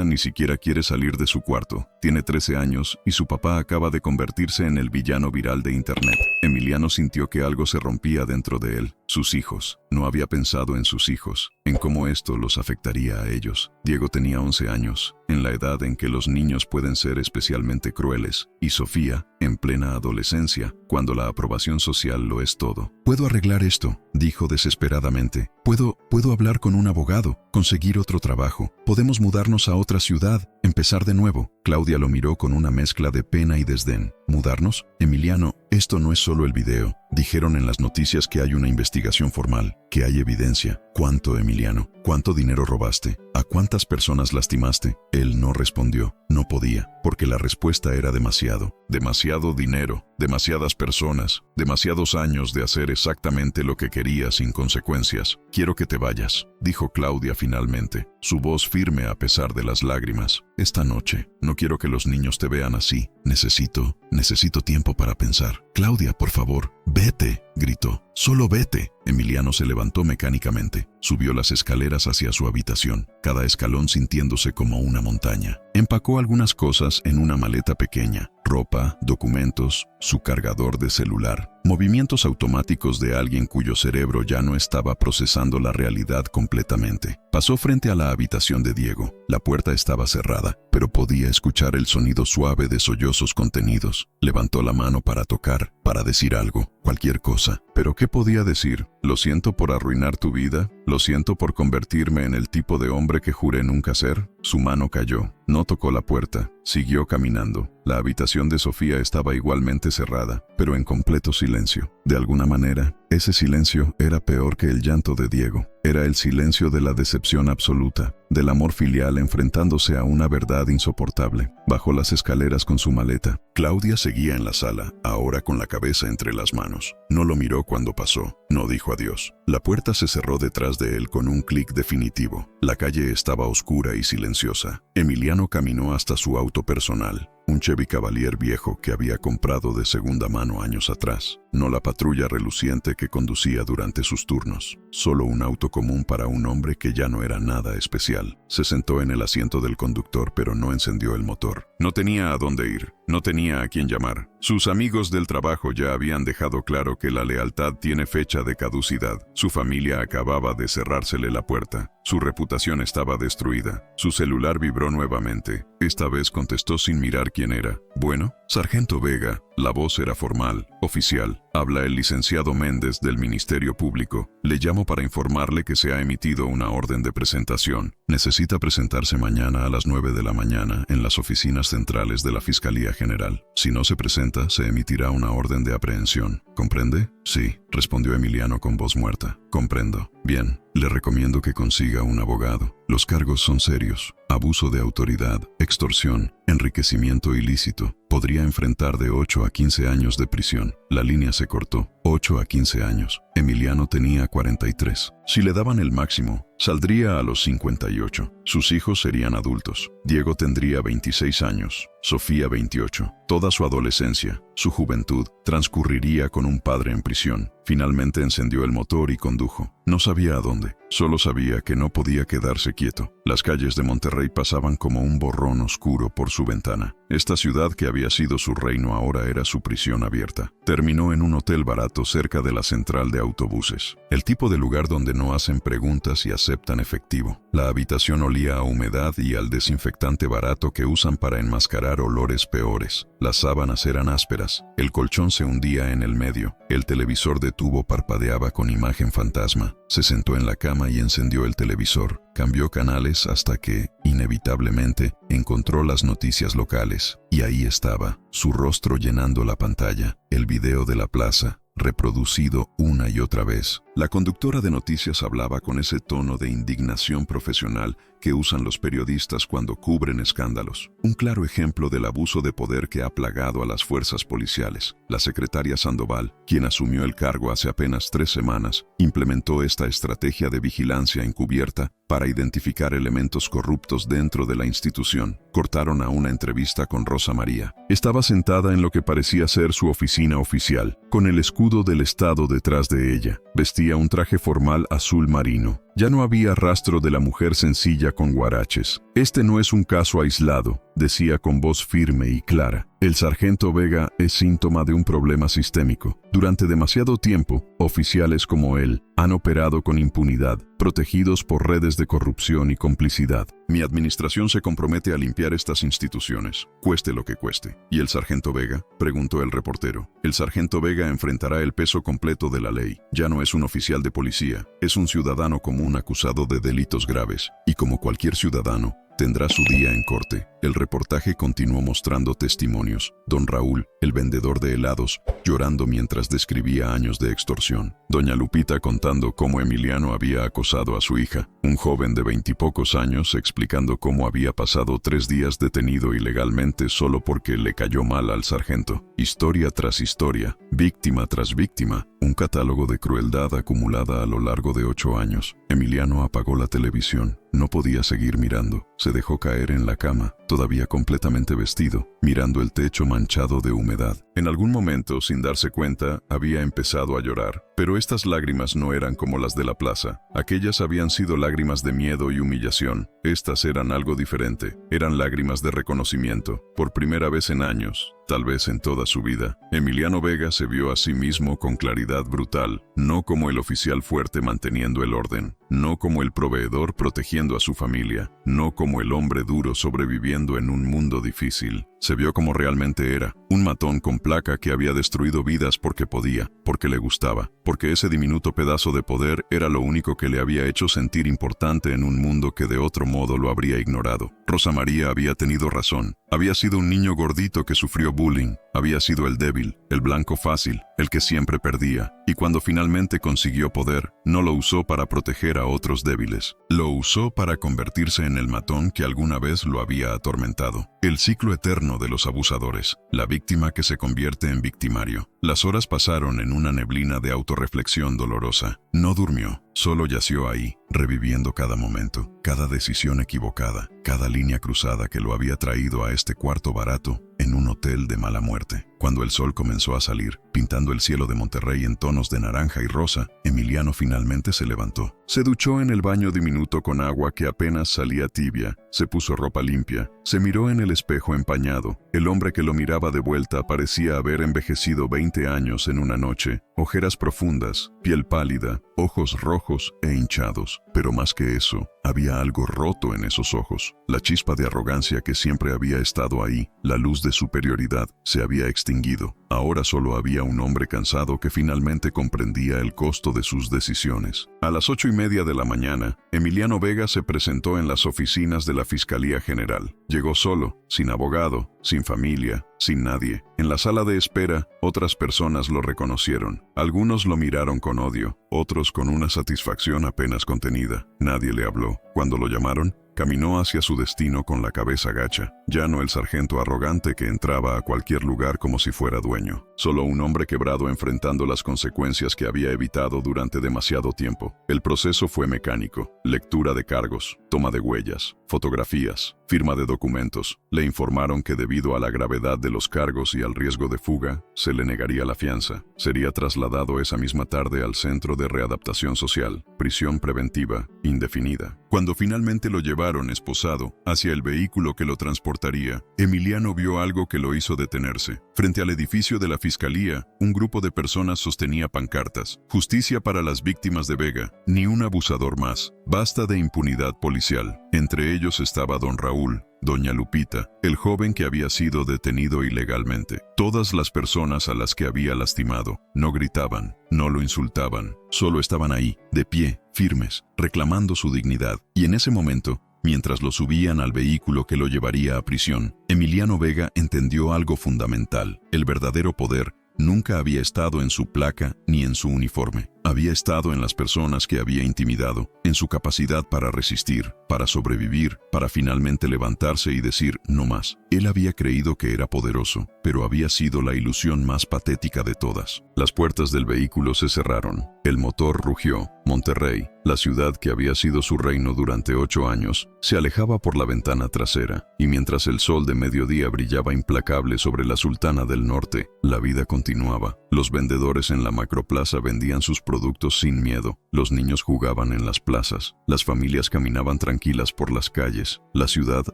ni siquiera quiere salir de su cuarto. Tiene 13 años y su papá acaba de convertirse en el villano viral de internet. Emiliano sintió que algo se rompía dentro de él. Sus hijos. No había pensado en sus hijos, en cómo esto los afectaría a ellos. Diego tenía 11 años, en la edad recuerden que los niños pueden ser especialmente crueles, y Sofía, en plena adolescencia, cuando la aprobación social lo es todo. «Puedo arreglar esto», dijo desesperadamente. Puedo hablar con un abogado, conseguir otro trabajo. Podemos mudarnos a otra ciudad, empezar de nuevo». Claudia lo miró con una mezcla de pena y desdén. «¿Mudarnos? Emiliano, esto no es solo el video. Dijeron en las noticias que hay una investigación formal, que hay evidencia. ¿Cuánto, Emiliano? ¿Cuánto dinero robaste? ¿A cuántas personas lastimaste?» Él no respondió. No podía, porque la respuesta era demasiado. Demasiado dinero, demasiadas personas, demasiados años de hacer exactamente lo que quería sin consecuencias. «Quiero que te vayas», dijo Claudia finalmente, su voz firme a pesar de las lágrimas. «Esta noche, no quiero que los niños te vean así. Necesito tiempo para pensar». «Claudia, por favor, vete», gritó. «Solo vete». Emiliano se levantó mecánicamente. Subió las escaleras hacia su habitación, cada escalón sintiéndose como una montaña. Empacó algunas cosas en una maleta pequeña: ropa, documentos, su cargador de celular. Movimientos automáticos de alguien cuyo cerebro ya no estaba procesando la realidad completamente. Pasó frente a la habitación de Diego. La puerta estaba cerrada, pero podía escuchar el sonido suave de sollozos contenidos. Levantó la mano para tocar, para decir algo, cualquier cosa. ¿Pero qué podía decir? «Lo siento por arruinar tu vida. Lo siento por convertirme en el tipo de hombre que juré nunca ser». Su mano cayó. No tocó la puerta. Siguió caminando. La habitación de Sofía estaba igualmente cerrada, pero en completo silencio. De alguna manera, ese silencio era peor que el llanto de Diego. Era el silencio de la decepción absoluta, del amor filial enfrentándose a una verdad insoportable. Bajó las escaleras con su maleta. Claudia seguía en la sala, ahora con la cabeza entre las manos. No lo miró cuando pasó. No dijo adiós. La puerta se cerró detrás de él con un clic definitivo. La calle estaba oscura y silenciosa. Emiliano caminó hasta su auto personal, un Chevy Cavalier viejo que había comprado de segunda mano años atrás. No la patrulla reluciente que conducía durante sus turnos. Solo un auto común para un hombre que ya no era nada especial. Se sentó en el asiento del conductor, pero no encendió el motor. No tenía a dónde ir. No tenía a quién llamar. Sus amigos del trabajo ya habían dejado claro que la lealtad tiene fecha de caducidad. Su familia acababa de cerrársele la puerta. Su reputación estaba destruida. Su celular vibró nuevamente. Esta vez contestó sin mirar quién era. «Bueno, Sargento Vega». La voz era formal, oficial. «Habla el licenciado Méndez del Ministerio Público. Le llamo para informarle que se ha emitido una orden de presentación. Necesita presentarse mañana a las 9 de la mañana en las oficinas centrales de la Fiscalía General. Si no se presenta, se emitirá una orden de aprehensión. ¿Comprende?» «Sí», respondió Emiliano con voz muerta. «Comprendo. Bien, le recomiendo que consiga un abogado. Los cargos son serios: abuso de autoridad, extorsión, enriquecimiento ilícito. Podría enfrentar de 8 a 15 años de prisión». La línea se cortó. 8 a 15 años. Emiliano tenía 43. Si le daban el máximo, saldría a los 58. Sus hijos serían adultos. Diego tendría 26 años, Sofía 28. Toda su adolescencia, su juventud, transcurriría con un padre en prisión. Finalmente encendió el motor y condujo. No sabía a dónde, solo sabía que no podía quedarse quieto. Las calles de Monterrey pasaban como un borrón oscuro por su ventana. Esta ciudad que había sido su reino ahora era su prisión abierta. Terminó en un hotel barato cerca de la central de autobuses. El tipo de lugar donde no hacen preguntas y aceptan efectivo. La habitación olía a humedad y al desinfectante barato que usan para enmascarar olores peores. Las sábanas eran ásperas. El colchón se hundía en el medio. El televisor de tubo parpadeaba con imagen fantasma. Se sentó en la cama y encendió el televisor. Cambió canales hasta que, inevitablemente, encontró las noticias locales. Y ahí estaba, su rostro llenando la pantalla, el video de la plaza, reproducido una y otra vez. La conductora de noticias hablaba con ese tono de indignación profesional que usan los periodistas cuando cubren escándalos. Un claro ejemplo del abuso de poder que ha plagado a las fuerzas policiales. La secretaria Sandoval, quien asumió el cargo hace apenas 3 semanas, implementó esta estrategia de vigilancia encubierta para identificar elementos corruptos dentro de la institución. Cortaron a una entrevista con Rosa María. Estaba sentada en lo que parecía ser su oficina oficial, con el escudo del Estado detrás de ella. Vestía un traje formal azul marino. Ya no había rastro de la mujer sencilla con guaraches. Este no es un caso aislado, decía con voz firme y clara. El sargento Vega es síntoma de un problema sistémico. Durante demasiado tiempo, oficiales como él han operado con impunidad, protegidos por redes de corrupción y complicidad. Mi administración se compromete a limpiar estas instituciones, cueste lo que cueste. ¿Y el sargento Vega?, preguntó el reportero. El sargento Vega enfrentará el peso completo de la ley. Ya no es un oficial de policía, es un ciudadano común acusado de delitos graves. Y como cualquier ciudadano, tendrá su día en corte. El reportaje continuó mostrando testimonios. Don Raúl, el vendedor de helados, llorando mientras describía años de extorsión. Doña Lupita contando cómo Emiliano había acosado a su hija. Un joven de 20 y pocos años explicando cómo había pasado 3 días detenido ilegalmente solo porque le cayó mal al sargento. Historia tras historia, víctima tras víctima, un catálogo de crueldad acumulada a lo largo de 8 años. Emiliano apagó la televisión. No podía seguir mirando. Se dejó caer en la cama, todavía completamente vestido, mirando el techo manchado de humedad. En algún momento, sin darse cuenta, había empezado a llorar. Pero estas lágrimas no eran como las de la plaza. Aquellas habían sido lágrimas de miedo y humillación. Estas eran algo diferente. Eran lágrimas de reconocimiento. Por primera vez en años, tal vez en toda su vida, Emiliano Vega se vio a sí mismo con claridad brutal, no como el oficial fuerte manteniendo el orden, no como el proveedor protegiendo a su familia, no como el hombre duro sobreviviendo en un mundo difícil. Se vio como realmente era, un matón con placa que había destruido vidas porque podía, porque le gustaba, porque ese diminuto pedazo de poder era lo único que le había hecho sentir importante en un mundo que de otro modo lo habría ignorado. Rosa María había tenido razón. Había sido un niño gordito que sufrió bullying. Había sido el débil, el blanco fácil, el que siempre perdía. Y cuando finalmente consiguió poder, no lo usó para proteger a otros débiles. Lo usó para convertirse en el matón que alguna vez lo había atormentado. El ciclo eterno de los abusadores. La víctima que se convierte en victimario. Las horas pasaron en una neblina de autorreflexión dolorosa. No durmió, solo yació ahí, reviviendo cada momento, cada decisión equivocada, cada línea cruzada que lo había traído a este cuarto barato en un hotel de mala muerte. Cuando el sol comenzó a salir, pintando el cielo de Monterrey en tonos de naranja y rosa, Emiliano finalmente se levantó. Se duchó en el baño diminuto con agua que apenas salía tibia, se puso ropa limpia, se miró en el espejo empañado. El hombre que lo miraba de vuelta parecía haber envejecido 20 años en una noche, ojeras profundas, piel pálida, ojos rojos e hinchados. Pero más que eso, había algo roto en esos ojos. La chispa de arrogancia que siempre había estado ahí, la luz de superioridad, se había extinguido. Ahora solo había un hombre cansado que finalmente comprendía el costo de sus decisiones. A las 8:30 de la mañana, Emiliano Vega se presentó en las oficinas de la Fiscalía General. Llegó solo, sin abogado, sin familia, sin nadie. En la sala de espera, otras personas lo reconocieron. Algunos lo miraron con odio, otros con una satisfacción apenas contenida. Nadie le habló. Cuando lo llamaron, caminó hacia su destino con la cabeza gacha. Ya no el sargento arrogante que entraba a cualquier lugar como si fuera dueño. Solo un hombre quebrado enfrentando las consecuencias que había evitado durante demasiado tiempo. El proceso fue mecánico. Lectura de cargos, toma de huellas, fotografías, firma de documentos. Le informaron que debido a la gravedad de los cargos y al riesgo de fuga, se le negaría la fianza. Sería trasladado esa misma tarde al Centro de Readaptación Social, prisión preventiva, indefinida. Cuando finalmente lo llevaron esposado hacia el vehículo que lo transportaría, Emiliano vio algo que lo hizo detenerse. Frente al edificio de la Fiscalía, un grupo de personas sostenía pancartas. Justicia para las víctimas de Vega, ni un abusador más. Basta de impunidad policial. Entre ellos estaba don Raúl, doña Lupita, el joven que había sido detenido ilegalmente. Todas las personas a las que había lastimado no gritaban, no lo insultaban, solo estaban ahí, de pie, firmes, reclamando su dignidad. Y en ese momento, mientras lo subían al vehículo que lo llevaría a prisión, Emiliano Vega entendió algo fundamental. El verdadero poder nunca había estado en su placa ni en su uniforme. Había estado en las personas que había intimidado, en su capacidad para resistir, para sobrevivir, para finalmente levantarse y decir no más. Él había creído que era poderoso, pero había sido la ilusión más patética de todas. Las puertas del vehículo se cerraron. El motor rugió. Monterrey, la ciudad que había sido su reino durante 8 años, se alejaba por la ventana trasera, y mientras el sol de mediodía brillaba implacable sobre la Sultana del Norte, la vida continuaba. Los vendedores en la macroplaza vendían sus productos sin miedo. Los niños jugaban en las plazas. Las familias caminaban tranquilas por las calles. La ciudad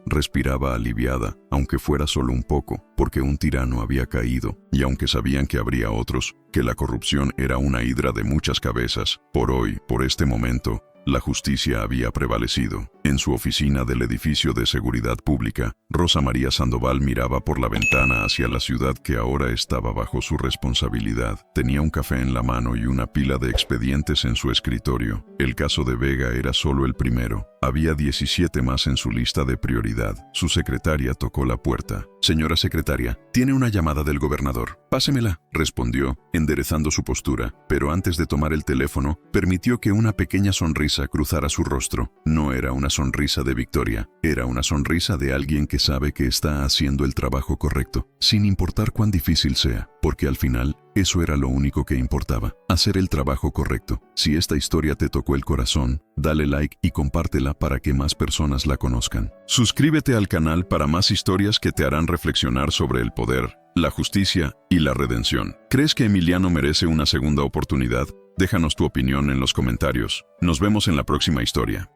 respiraba aliviada, aunque fuera solo un poco, porque un tirano había caído, y aunque sabían que habría otros, que la corrupción era una hidra de muchas cabezas, por hoy, por este momento, la justicia había prevalecido. En su oficina del edificio de seguridad pública, Rosa María Sandoval miraba por la ventana hacia la ciudad que ahora estaba bajo su responsabilidad. Tenía un café en la mano y una pila de expedientes en su escritorio. El caso de Vega era solo el primero. Había 17 más en su lista de prioridad. Su secretaria tocó la puerta. «Señora secretaria, tiene una llamada del gobernador». «Pásemela», respondió, enderezando su postura, pero antes de tomar el teléfono, permitió que una pequeña sonrisa cruzara su rostro. No era una sonrisa de victoria, era una sonrisa de alguien que sabe que está haciendo el trabajo correcto, sin importar cuán difícil sea, porque al final, eso era lo único que importaba, hacer el trabajo correcto. Si esta historia te tocó el corazón, dale like y compártela para que más personas la conozcan. Suscríbete al canal para más historias que te harán reflexionar sobre el poder, la justicia y la redención. ¿Crees que Emiliano merece una segunda oportunidad? Déjanos tu opinión en los comentarios. Nos vemos en la próxima historia.